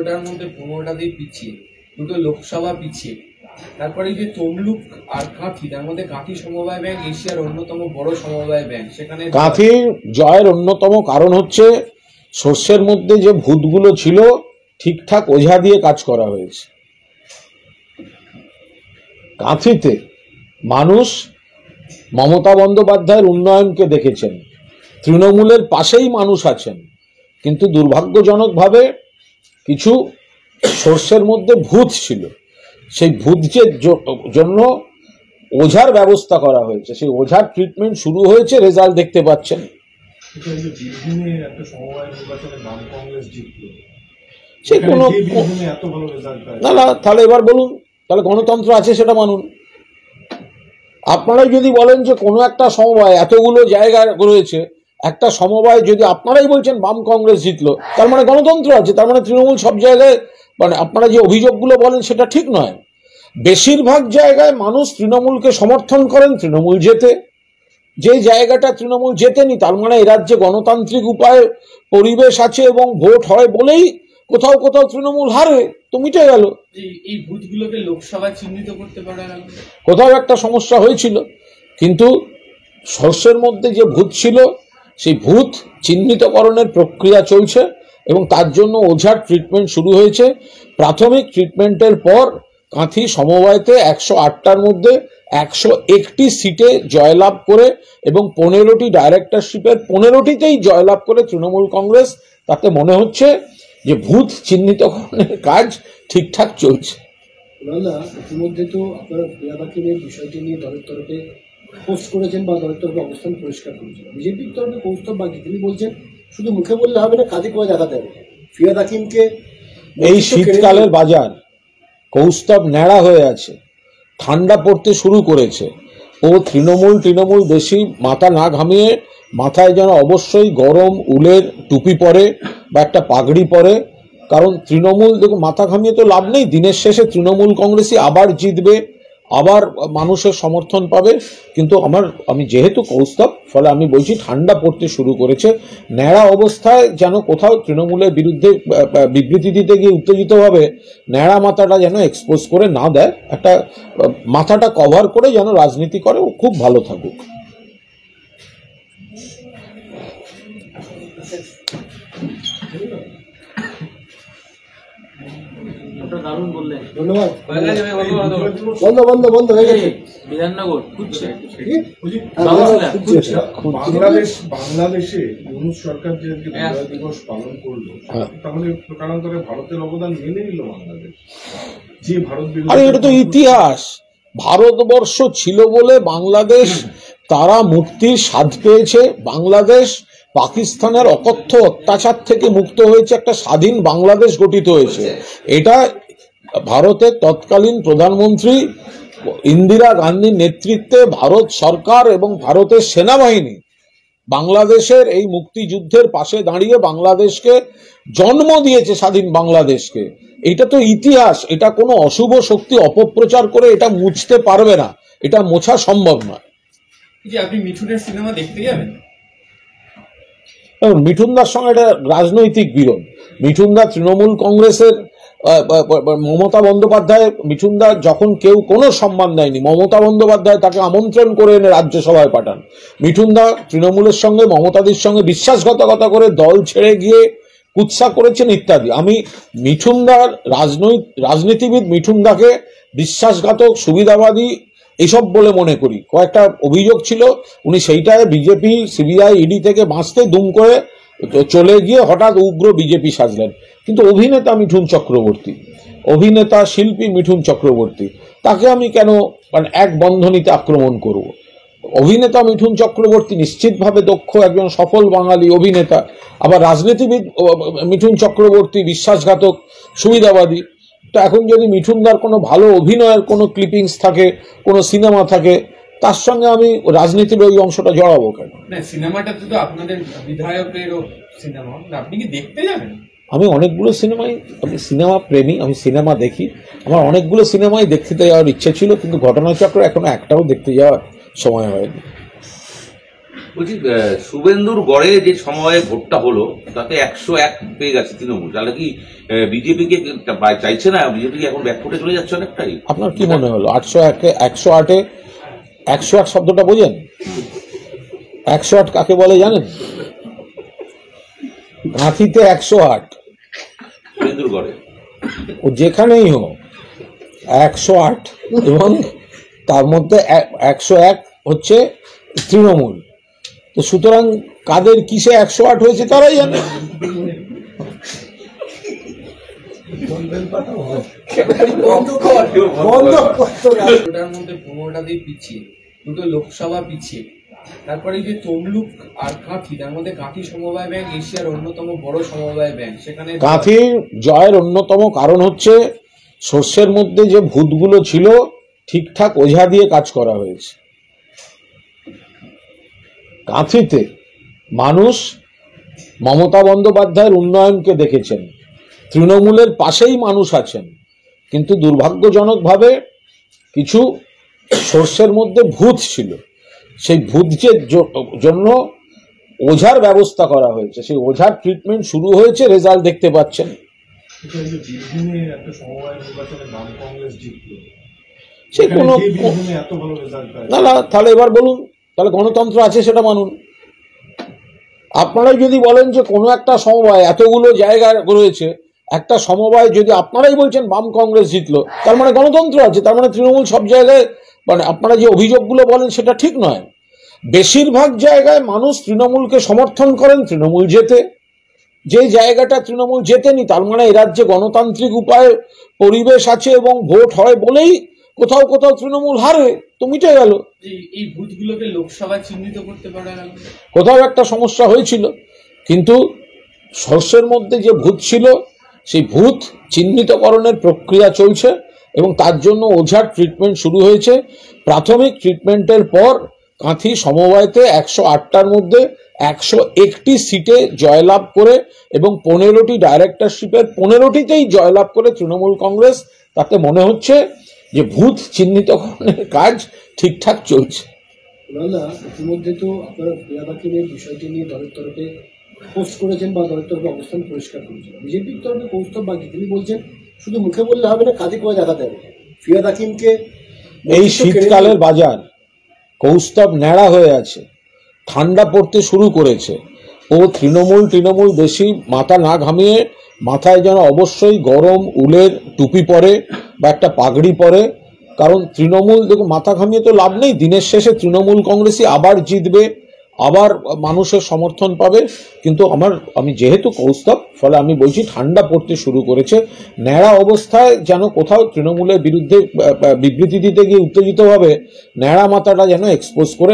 16টার মধ্যে 15টাতেই পিছিয়ে, দুটো লোকসভা পিছিয়ে। তারপরে যে তমলুক আর কাঁথি, তার মধ্যে কাঁথি সমবায় ব্যাংক এশিয়ার অন্যতম বড় সমবায় ব্যাংক, সেখানে কাঁথির জয়ের অন্যতম কারণ হচ্ছে শস্যের মধ্যে যে ভূতগুলো ছিল ঠিকঠাক ওঝা দিয়ে কাজ করা হয়েছে। কাঁথিতে মানুষ মমতা বন্দ্যোপাধ্যায়ের উন্নয়নকে দেখেছেন, তৃণমূলের পাশেই মানুষ আছেন, কিন্তু দুর্ভাগ্যজনকভাবে কিছু শস্যের মধ্যে ভূত ছিল, সেই ভূতের জন্য ওঝার ব্যবস্থা করা হয়েছে, সেই ওঝার ট্রিটমেন্ট শুরু হয়েছে, রেজাল্ট দেখতে পাচ্ছেন। সে কোনো না না, তাহলে এবার বলুন, তাহলে গণতন্ত্র আছে সেটা মানুন। আপনারাই যদি বলেন যে কোনো একটা সমবায়, এতগুলো জায়গা রয়েছে, একটা সমবায় যদি আপনারাই বলছেন বাম কংগ্রেস জিতলো, তার মানে গণতন্ত্র আছে, তার মানে তৃণমূল সব জায়গায়, মানে আপনারা যে অভিযোগগুলো বলেন সেটা ঠিক নয়। বেশিরভাগ জায়গায় মানুষ তৃণমূলকে সমর্থন করেন, তৃণমূল জেতে। যে জায়গাটা তৃণমূল জেতেনি, তার মানে এ রাজ্যে গণতান্ত্রিক উপায়ে পরিবেশ আছে এবং ভোট হয় বলেই কোথাও কোথাও তৃণমূল হারে, তো মিটে গেল। এই ভূতগুলোকে লোকসভায় চিহ্নিত করতে পারা গেল। কোথাও একটা সমস্যা হয়েছিল, কিন্তু শস্যের মধ্যে যে ভূত ছিল সেই ভূত চিহ্নিতকরণের প্রক্রিয়া চলছে এবং তার জন্য ওঝার ট্রিটমেন্ট শুরু হয়েছে। প্রাথমিক ট্রিটমেন্টের পর কাঁথি সমবায়তে 108টার মধ্যে 101টি সিটে জয়লাভ করে এবং 15টি ডাইরেক্টরশিপের 15টিতেই জয়লাভ করে তৃণমূল কংগ্রেস। তাতে মনে হচ্ছে যে ভূত চিহ্নিতকরণের কাজ ঠিকঠাক চলছে। ইতিমধ্যে তো আপনারা ফিরাদ হাকিমের বিষয়টি নিয়ে দলের তরফে পোস্ট করেছেন বা দলের তরফে অবস্থান পরিষ্কার করেছেন। বিজেপির তরফে কৌস্তব বাগচি তিনি বলছেন শুধু মুখে বললে হবে না, কাজে করে দেখাতে হবে। ফিরাদ হাকিমকে এই শীতকালের বাজার, কৌস্তব ন্যাড়া হয়ে আছে, ঠান্ডা পড়তে শুরু করেছে, ও তৃণমূল বেশি মাথা না ঘামিয়ে মাথায় যেন অবশ্যই গরম উলের টুপি পরে বা একটা পাগড়ি পরে। কারণ তৃণমূল, দেখুন, মাথা ঘামিয়ে তো লাভ নেই, দিনের শেষে তৃণমূল কংগ্রেসই আবার জিতবে, আবার মানুষের সমর্থন পাবে। কিন্তু আমি যেহেতু কৌস্তব, ফলে আমি বলছি ঠান্ডা পড়তে শুরু করেছে। ন্যাড়া অবস্থায় যেন কোথাও তৃণমূলের বিরুদ্ধে বিবৃতি দিতে গিয়ে উত্তেজিতভাবে ন্যাড়া মাথাটা যেন এক্সপোজ করে না দেয়, একটা মাথাটা কভার করে যেন রাজনীতি করে, ও খুব ভালো থাকুক। দারুণ বললেন, ধন্যবাদ। বন্ধ হয়ে গেছে। বিধাননগর বাংলাদেশে ইউনূস সরকার যে বিজয় দিবস পালন করলো, তাহলে কারণে ভারতের অবদান মেনে নিল বাংলাদেশ, যে ভারত। আরে এটা তো ইতিহাস, ভারতবর্ষ ছিল বলে বাংলাদেশ তারা মুক্তির স্বাদ পেয়েছে। বাংলাদেশ পাকিস্তানের অকথ্য অত্যাচার থেকে মুক্ত হয়েছে, একটা স্বাধীন বাংলাদেশ গঠিত হয়েছে। এটা ভারতের তৎকালীন প্রধানমন্ত্রী ইন্দিরা গান্ধীর নেতৃত্বে ভারত সরকার এবং ভারতের সেনাবাহিনী বাংলাদেশের এই মুক্তিযুদ্ধের পাশে দাঁড়িয়ে বাংলাদেশকে জন্ম দিয়েছে, স্বাধীন বাংলাদেশকে। এটা তো ইতিহাস, এটা কোনো অশুভ শক্তি অপপ্রচার করে এটা মুছতে পারবে না, এটা মোছা সম্ভব নয়। আপনি মিঠুনের সিনেমা দেখতে যাবেন? মিঠুনদার সঙ্গে একটা রাজনৈতিক বিরোধ। মিঠুনদা তৃণমূল কংগ্রেসের মমতা বন্দ্যোপাধ্যায়, মিঠুনদা যখন কেউ কোনো সম্মান দেয়নি, মমতা বন্দ্যোপাধ্যায় তাকে আমন্ত্রণ করে এনে রাজ্যসভায় পাঠান। মিঠুনদা তৃণমূলের সঙ্গে মমতাদির সঙ্গে বিশ্বাসঘাতকতা করে দল ছেড়ে গিয়ে কুৎসা করেছেন ইত্যাদি। আমি মিঠুনদার রাজনীতিবিদ মিঠুনদাকে বিশ্বাসঘাতক, সুবিধাবাদী এসব বলে মনে করি। কয়েকটা অভিযোগ ছিল, উনি সেইটায় বিজেপি, সিবিআই, ইডি থেকে বাঁচতে দুম করে চলে গিয়ে হঠাৎ উগ্র বিজেপি সাজলেন। কিন্তু অভিনেতা মিঠুন চক্রবর্তী, অভিনেতা শিল্পী মিঠুন চক্রবর্তী, তাকে আমি কেন এক বন্ধনীতে আক্রমণ করব? অভিনেতা মিঠুন চক্রবর্তী নিশ্চিতভাবে দক্ষ একজন সফল বাঙালি অভিনেতা, আবার রাজনীতিবিদ মিঠুন চক্রবর্তী বিশ্বাসঘাতক, সুবিধাবাদী। তো এখন যদি মিঠুনদার কোনো ভালো অভিনয়ের কোনো ক্লিপিংস থাকে, কোনো সিনেমা থাকে, তার সঙ্গে আমি রাজনীতির ওই অংশটা জড়াবো কেন? সিনেমাটা তো আপনাদের বিধায়কেরও সিনেমা, আপনি কি দেখতে যাবেন? আমি অনেকগুলো আমি সিনেমা প্রেমী, আমি সিনেমা দেখি। আমার অনেকগুলো সিনেমাই দেখতে যাওয়ার ইচ্ছে ছিল, কিন্তু ঘটনাচক্র এখনো একটাও দেখতে যাওয়ার সময় হয়নি। বলছি শুভেন্দুর গড়ে যে সময়ে ভোটটা হলো তাতে 101 পেয়ে গেছে তৃণমূল, তাহলে কি বিজেপিকে চাইছে না? বিজেপি এখন ব্যাকফুটে চলে যাচ্ছে অনেকটাই। আপনার কি মনে হলো 801-এ 108-এ 108 শব্দটা বোঝেন? 108 কাকে বলে জানেন? কাঁথিতে 108, শুভেন্দুর গড়ে ও যেখানেই হোক 108, এবং তার মধ্যে 101 হচ্ছে তৃণমূল। তো সুতরাং কাদের কিসে 108 হয়েছে তারাই জানে। ওটার মধ্যে 15টাতেই পিছিয়ে, দুটো লোকসভা পিছিয়ে। তারপরে এই যে তমলুক আর কাঁথি, তার মধ্যে কাঁথি সমবায় ব্যাংক এশিয়ার অন্যতম বড় সমবায় ব্যাংক, সেখানে কাঁথির জয়ের অন্যতম কারণ হচ্ছে শস্যের মধ্যে যে ভূতগুলো ছিল ঠিকঠাক ওঝা দিয়ে কাজ করা হয়েছে। কাঁথিতে মানুষ মমতা বন্দ্যোপাধ্যায়ের উন্নয়নকে দেখেছেন, তৃণমূলের পাশেই মানুষ আছেন, কিন্তু দুর্ভাগ্যজনকভাবে কিছু শস্যের মধ্যে ভূত ছিল, সেই ভূতের জন্য ওঝার ব্যবস্থা করা হয়েছে, সেই ওঝার ট্রিটমেন্ট শুরু হয়েছে, রেজাল্ট দেখতে পাচ্ছেন। বীরভূমে একটা সমবায় নির্বাচনে বাম কংগ্রেস জিতলো, সে কোনো বীরভূমে এত ভালো রেজাল্ট পায় না, তাহলে এবার বলুন, তাহলে গণতন্ত্র আছে সেটা মানুন। আপনারাই যদি বলেন যে কোনো একটা সমবায়, এতগুলো জায়গা রয়েছে, একটা সমবায় যদি আপনারাই বলছেন বাম কংগ্রেস জিতলো, তার মানে গণতন্ত্র আছে, তার মানে তৃণমূল সব জায়গায়, মানে আপনারা যে অভিযোগগুলো বলেন সেটা ঠিক নয়। বেশিরভাগ জায়গায় মানুষ তৃণমূলকে সমর্থন করেন, তৃণমূল জেতে। যে জায়গাটা তৃণমূল জেতেনি তার মানে এ রাজ্যে গণতান্ত্রিক উপায়ে পরিবেশ আছে এবং ভোট হয় বলেই কোথাও কোথাও তৃণমূল হারে, তো মিটে গেল। এই ভূতগুলোকে লোকসভায় চিহ্নিত করতে পারে না, কোথাও একটা সমস্যা হয়েছিল, কিন্তু শস্যের মধ্যে যে ভূত ছিল সেই ভূত চিহ্নিতকরণের প্রক্রিয়া চলছে এবং তার জন্য ওঝার ট্রিটমেন্ট শুরু হয়েছে। প্রাথমিক ট্রিটমেন্টের পর কাঁথি সমবায়তে 108টার মধ্যে 101টি সিটে জয়লাভ করে এবং 15টি ডাইরেক্টরশিপের 15টিতেই জয়লাভ করে তৃণমূল কংগ্রেস। তাতে মনে হচ্ছে যে ভূত চিহ্নিতকরণের কাজ ঠিকঠাক চলছে। ইতিমধ্যে তো আপনারা প্রিয়া বাকিমের বিষয়টি নিয়ে দলের তরফে পোস্ট করেছেন বা দলের তরফে অবস্থান পরিষ্কার করেছেন। বিজেপির তরফে কৌস্তব বাকি, তিনি বলছেন শুধু মুখে বললে হবে না, কাজে করে দেখাতে হবে। ফিয়াদ হাকিমকে এই শীতকালের বাজার কৌস্তব ন্যাড়া হয়ে আছে, ঠান্ডা পড়তে শুরু করেছে, ও তৃণমূল বেশি মাথা না ঘামিয়ে মাথায় যেন অবশ্যই গরম উলের টুপি পরে বা একটা পাগড়ি পরে, কারণ তৃণমূল দেখুন মাথা ঘামিয়ে তো লাভ নেই, দিনের শেষে তৃণমূল কংগ্রেসই আবার জিতবে, আবার মানুষের সমর্থন পাবে। কিন্তু আমি যেহেতু কৌস্তব, ফলে আমি বলছি ঠান্ডা পড়তে শুরু করেছে, ন্যাড়া অবস্থায় যেন কোথাও তৃণমূলের বিরুদ্ধে বিবৃতি দিতে গিয়ে উত্তেজিতভাবে ন্যাড়া মাথাটা যেন এক্সপোজ করে